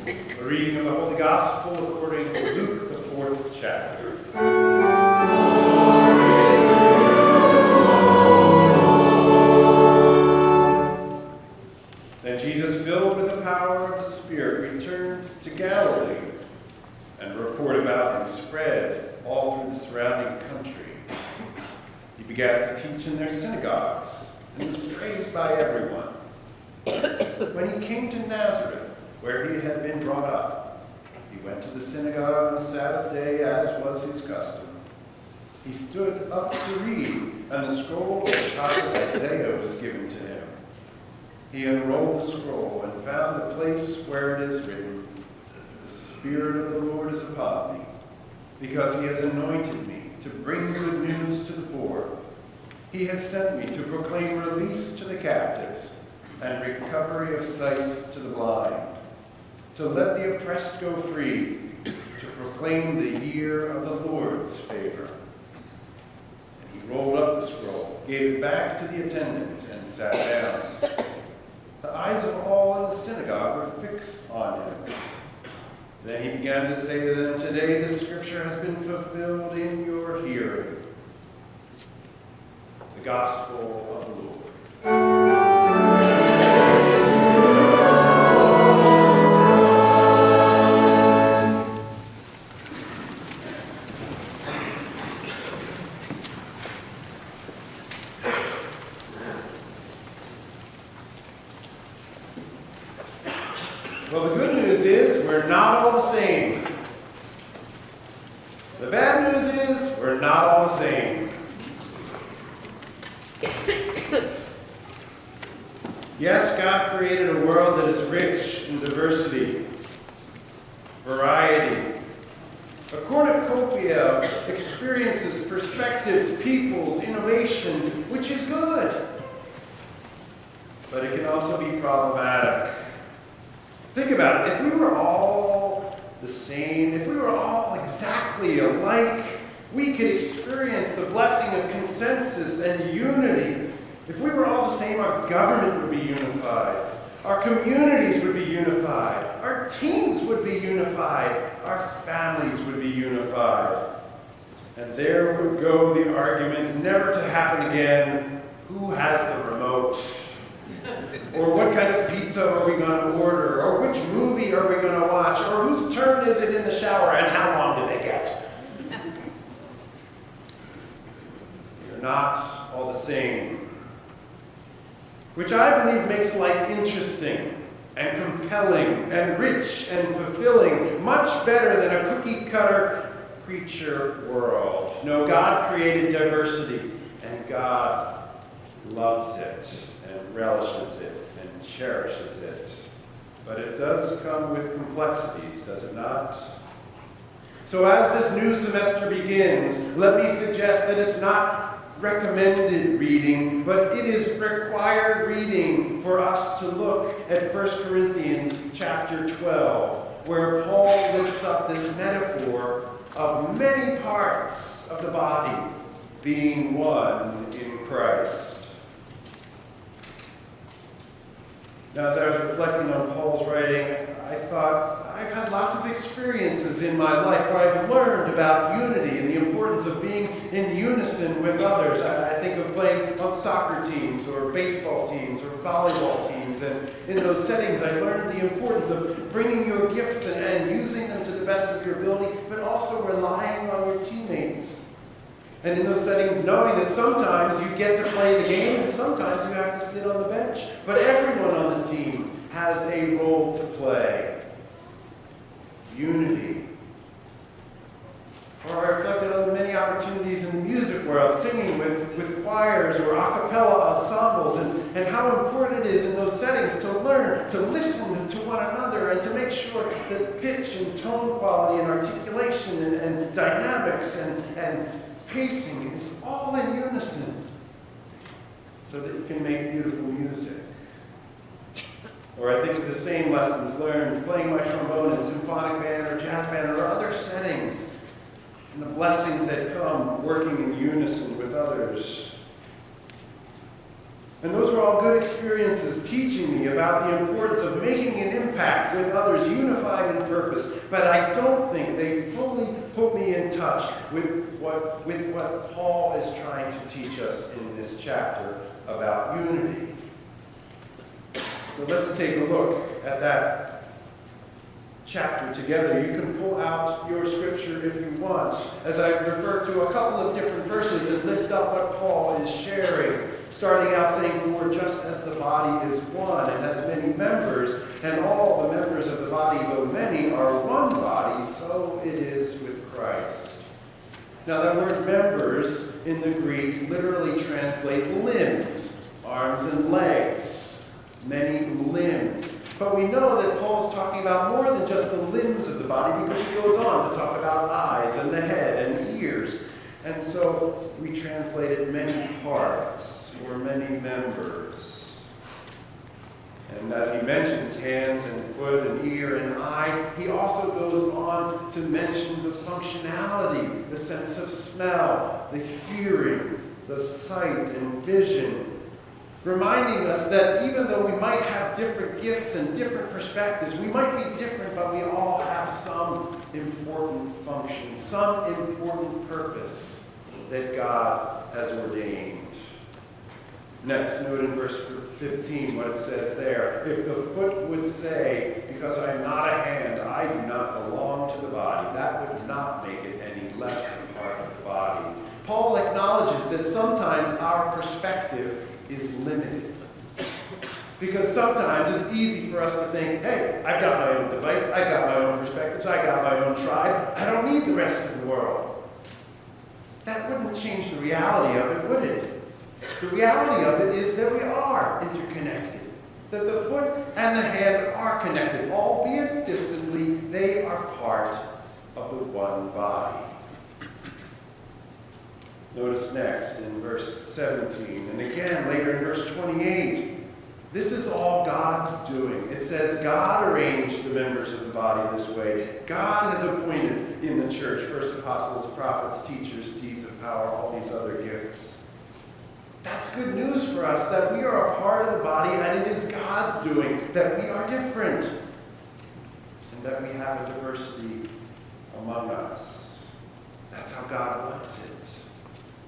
A reading of the Holy Gospel according to Luke, the 4th chapter. Then Jesus, filled with the power of the Spirit, returned to Galilee, and the report about him spread all through the surrounding country. He began to teach in their synagogues, and was praised by everyone. When he came to Nazareth, where he had been brought up, he went to the synagogue on the Sabbath day, as was his custom. He stood up to read, and the scroll of the prophet Isaiah was given to him. He unrolled the scroll and found the place where it is written, "The Spirit of the Lord is upon me, because he has anointed me to bring good news to the poor. He has sent me to proclaim release to the captives and recovery of sight to the blind, to let the oppressed go free, to proclaim the year of the Lord's favor." And he rolled up the scroll, gave it back to the attendant, and sat down. The eyes of all in the synagogue were fixed on him. Then he began to say to them, "Today the scripture has been fulfilled in your hearing." The Gospel of the Lord. Well, the good news is we're not all the same. The bad news is we're not all the same. Yes, God created a world that is rich in diversity, variety, a cornucopia of experiences, perspectives, peoples, innovations, which is good. But it can also be problematic. Think about it. If we were all the same, if we were all exactly alike, we could experience the blessing of consensus and unity. If we were all the same, our government would be unified. Our communities would be unified. Our teams would be unified. Our families would be unified. And there would go the argument, never to happen again, who has the remote? Or what kind of pizza are we going to order? Or which movie are we going to watch? Or whose turn is it in the shower? And how long do they get? You're not all the same. Which I believe makes life interesting and compelling and rich and fulfilling, much better than a cookie-cutter creature world. No, God created diversity, and God loves it and relishes it and cherishes it. But it does come with complexities, does it not? So as this new semester begins, let me suggest that it's not recommended reading, but it is required reading for us to look at 1 Corinthians chapter 12, where Paul lifts up this metaphor of many parts of the body being one in Christ. Now, as I was reflecting on Paul's writing, I thought, I've had lots of experiences in my life where I've learned about unity and the importance of being in unison with others. I think of playing on soccer teams or baseball teams or volleyball teams, and in those settings I learned the importance of bringing your gifts and using them to the best of your ability, but also relying on your teammates. And in those settings, knowing that sometimes you get to play the game and sometimes you have to sit on the bench. But everyone on the team has a role to play. Unity. Or I reflected on the many opportunities in the music world, singing with choirs or a cappella ensembles, and how important it is in those settings to learn, to listen to one another, and to make sure that pitch and tone quality and articulation and dynamics and pacing is all in unison so that you can make beautiful music. Or I think of the same lessons learned playing my trombone in symphonic band or jazz band or other settings, and the blessings that come working in unison with others. And those were all good experiences teaching me about the importance of making an impact with others, unified in purpose. But I don't think they fully put me in touch with what Paul is trying to teach us in this chapter about unity. So let's take a look at that chapter together. You can pull out your scripture if you want, as I refer to a couple of different verses and lift up what Paul is sharing. Starting out saying, for just as the body is one and has many members, and all the members of the body, though many, are one body, so it is with Christ. Now that word members in the Greek literally translate limbs, arms and legs, many limbs. But we know that Paul's talking about more than just the limbs of the body, because he goes on to talk about eyes and the head and ears. And so we translate it many parts or many members. And as he mentions hands and foot and ear and eye, he also goes on to mention the functionality, the sense of smell, the hearing, the sight and vision, reminding us that even though we might have different gifts and different perspectives, we might be different, but we all have some important function, some important purpose that God has ordained. Next, note in verse 15 what it says there. If the foot would say, because I am not a hand, I do not belong to the body, that would not make it any less a part of the body. Paul acknowledges that sometimes our perspective is limited. Because sometimes it's easy for us to think, hey, I've got my own device, I've got my own perspectives, I've got my own tribe, I don't need the rest of the world. That wouldn't change the reality of it, would it? The reality of it is that we are interconnected. That the foot and the hand are connected. Albeit distantly, they are part of the one body. Notice next in verse 17, and again later in verse 28, this is all God's doing. It says God arranged the members of the body this way. God has appointed in the church first apostles, prophets, teachers, deeds of power, all these other gifts. That's good news for us, that we are a part of the body and it is God's doing, that we are different, and that we have a diversity among us. That's how God wants it.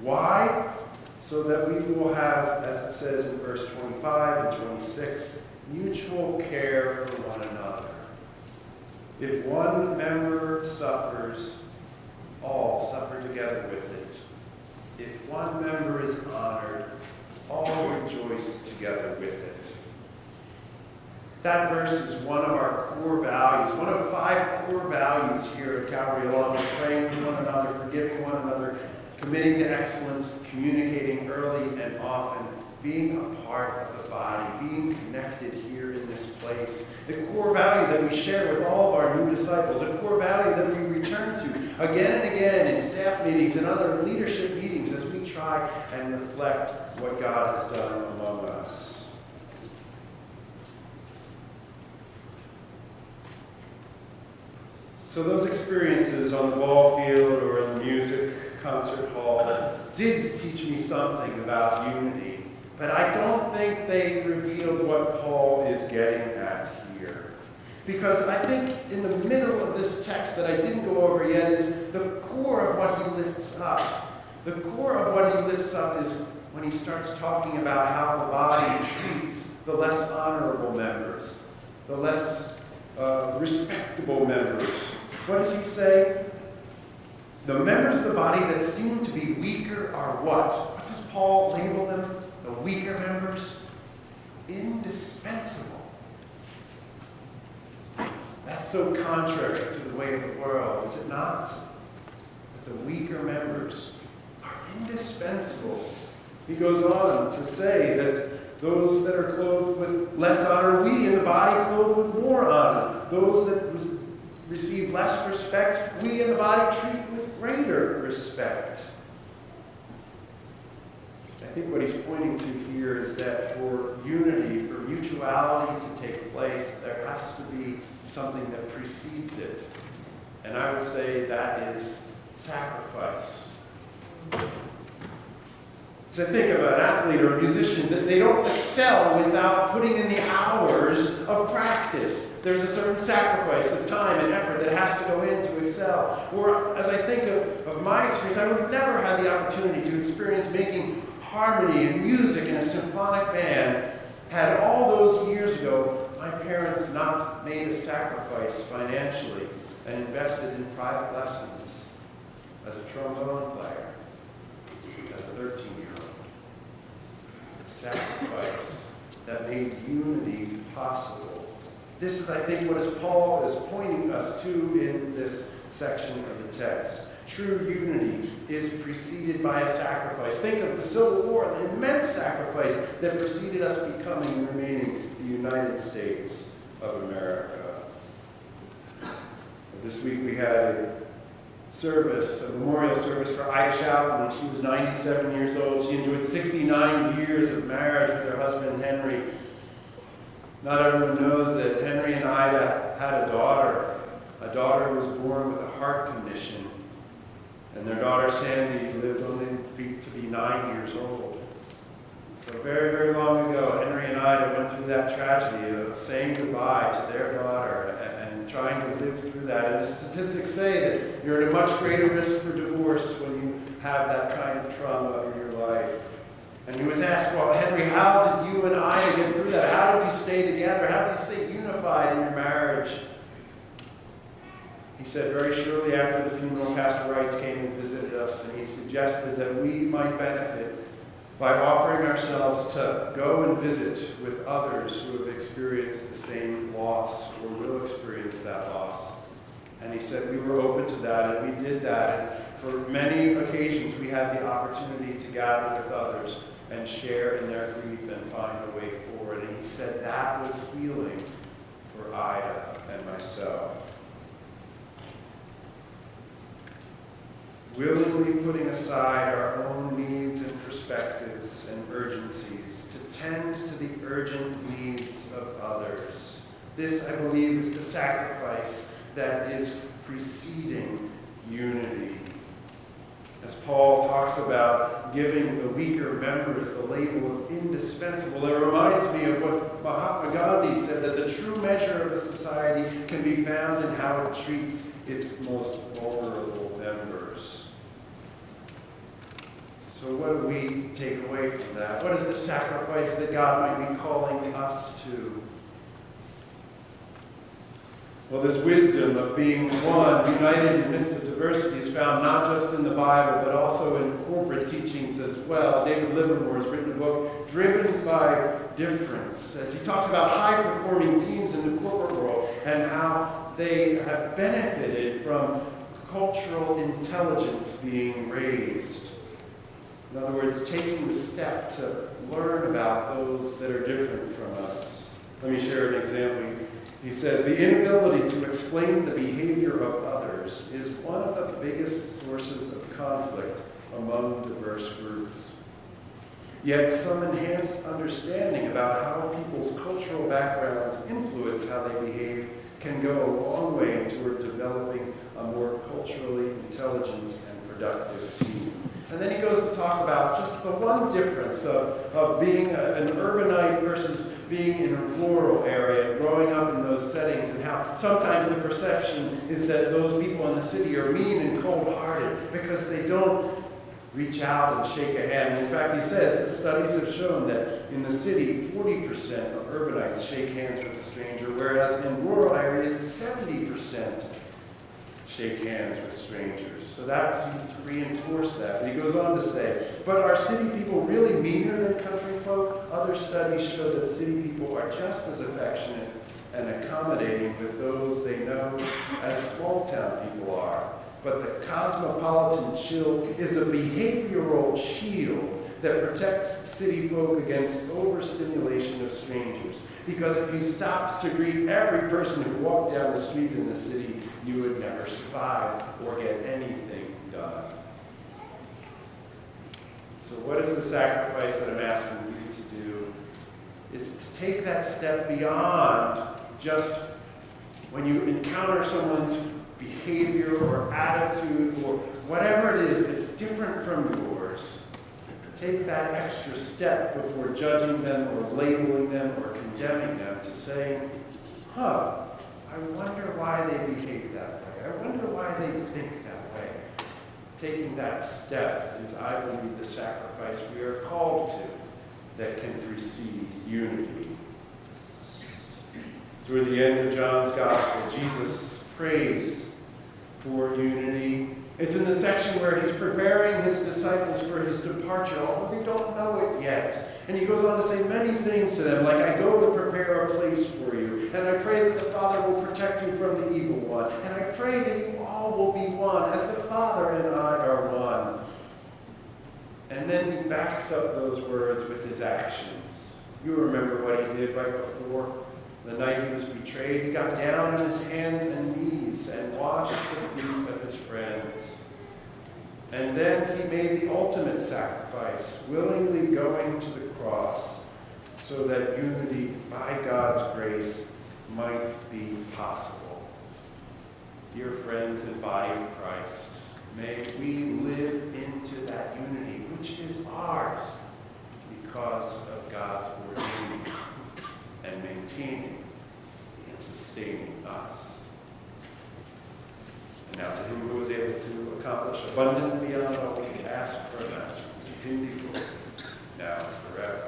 Why? So that we will have, as it says in verse 25 and 26, mutual care for one another. If one member suffers, all suffer together with it. If one member is honored, all rejoice together with it. That verse is one of our core values, one of 5 core values here at Calvary, along with praying with one another, forgiving one another, committing to excellence, communicating early and often, being a part of the body, being connected here in this place. The core value that we share with all of our new disciples, a core value that we return to again and again in staff meetings and other leadership meetings as we try and reflect what God has done among us. So those experiences on the ball field or in the music concert hall did teach me something about unity, but I don't think they revealed what Paul is getting at here. Because I think in the middle of this text that I didn't go over yet is the core of what he lifts up. The core of what he lifts up is when he starts talking about how the body treats the less honorable members, the less respectable members. What does he say? The members of the body that seem to be weaker are what? What does Paul label them? The weaker members? Indispensable. That's so contrary to the way of the world, is it not? That the weaker members are indispensable. He goes on to say that those that are clothed with less honor, we in the body clothed with more honor. Those that receive less respect, we in the body treat with greater respect. I think what he's pointing to here is that for unity, for mutuality to take place, there has to be something that precedes it. And I would say that is sacrifice. So think of an athlete or a musician, that they don't excel without putting in the hours of practice. There's a certain sacrifice of time and effort that has to go in to excel. Or as I think of my experience, I would have never had the opportunity to experience making harmony and music in a symphonic band had all those years ago my parents not made a sacrifice financially and invested in private lessons as a trombone player, as a 13-year-old. A sacrifice that made unity possible. This is, I think, what Paul is pointing us to in this section of the text. True unity is preceded by a sacrifice. Think of the Civil War, the immense sacrifice that preceded us becoming and remaining the United States of America. This week we had a memorial service for Ida Chapman when she was 97 years old. She enjoyed 69 years of marriage with her husband, Henry. Not everyone knows that Henry and Ida had a daughter. A daughter was born with a heart condition. And their daughter, Sandy, lived only to be 9 years old. So very, very long ago, Henry and Ida went through that tragedy of saying goodbye to their daughter and trying to live through that. And the statistics say that you're at a much greater risk for divorce when you have that kind of trauma in your life. And he was asked, well, Henry, how did you and Ida get through that? How did you stay together? How did you stay unified in your marriage? He said very shortly after the funeral, Pastor Wrights came and visited us, and he suggested that we might benefit by offering ourselves to go and visit with others who have experienced the same loss or will experience that loss. And he said we were open to that, and we did that. And for many occasions, we had the opportunity to gather with others and share in their grief and find a way forward. And he said that was healing for Ida and myself. Willingly putting aside our own needs and perspectives and urgencies to tend to the urgent needs of others. This, I believe, is the sacrifice that is preceding unity. As Paul talks about giving the weaker members the label of indispensable, it reminds me of what Mahatma Gandhi said, that the true measure of a society can be found in how it treats its most vulnerable members. So what do we take away from that? What is the sacrifice that God might be calling us to? Well, this wisdom of being one, united in the midst of diversity, is found not just in the Bible, but also in corporate teachings as well. David Livermore has written a book, Driven by Difference, as he talks about high-performing teams in the corporate world and how they have benefited from cultural intelligence being raised. In other words, taking the step to learn about those that are different from us. Let me share an example. He says, the inability to explain the behavior of others is one of the biggest sources of conflict among diverse groups. Yet some enhanced understanding about how people's cultural backgrounds influence how they behave can go a long way toward developing a more culturally intelligent and productive team. And then he goes to talk about just the one difference of being an urbanite versus being in a rural area and growing up in those settings, and how sometimes the perception is that those people in the city are mean and cold-hearted because they don't reach out and shake a hand. In fact, he says that studies have shown that in the city, 40% of urbanites shake hands with a stranger, whereas in rural areas, 70% shake hands with strangers. So that seems to reinforce that. And he goes on to say, but are city people really meaner than country folk? Other studies show that city people are just as affectionate and accommodating with those they know as small-town people are. But the cosmopolitan chill is a behavioral shield that protects city folk against overstimulation of strangers. Because if you stopped to greet every person who walked down the street in the city, you would never survive or get anything done. So what is the sacrifice that I'm asking you to do? Is to take that step beyond just when you encounter someone's behavior or attitude or whatever it is that's different from yours, take that extra step before judging them or labeling them or condemning them to say, I wonder why they behave that way. I wonder why they think that way. Taking that step is, I believe, the sacrifice we are called to that can precede unity. Toward the end of John's Gospel, Jesus prays for unity. It's in the section where he's preparing his disciples for his departure, although they don't know it yet. And he goes on to say many things to them, like, I go to prepare a place for you, and I pray that the Father will protect you from the evil one, and I pray that you all will be one, as the Father and I are one. And then he backs up those words with his actions. You remember what he did right before the night he was betrayed. He got down on his hands and knees and washed the feet of his friends. And then he made the ultimate sacrifice, willingly going to the cross so that unity by God's grace might be possible. Dear friends and body of Christ, may we live into that unity, which is ours because of God's ordaining and maintaining and sustaining us. And now to him who was able to accomplish abundantly beyond all we could ask or imagine, to him be glory, now and forever.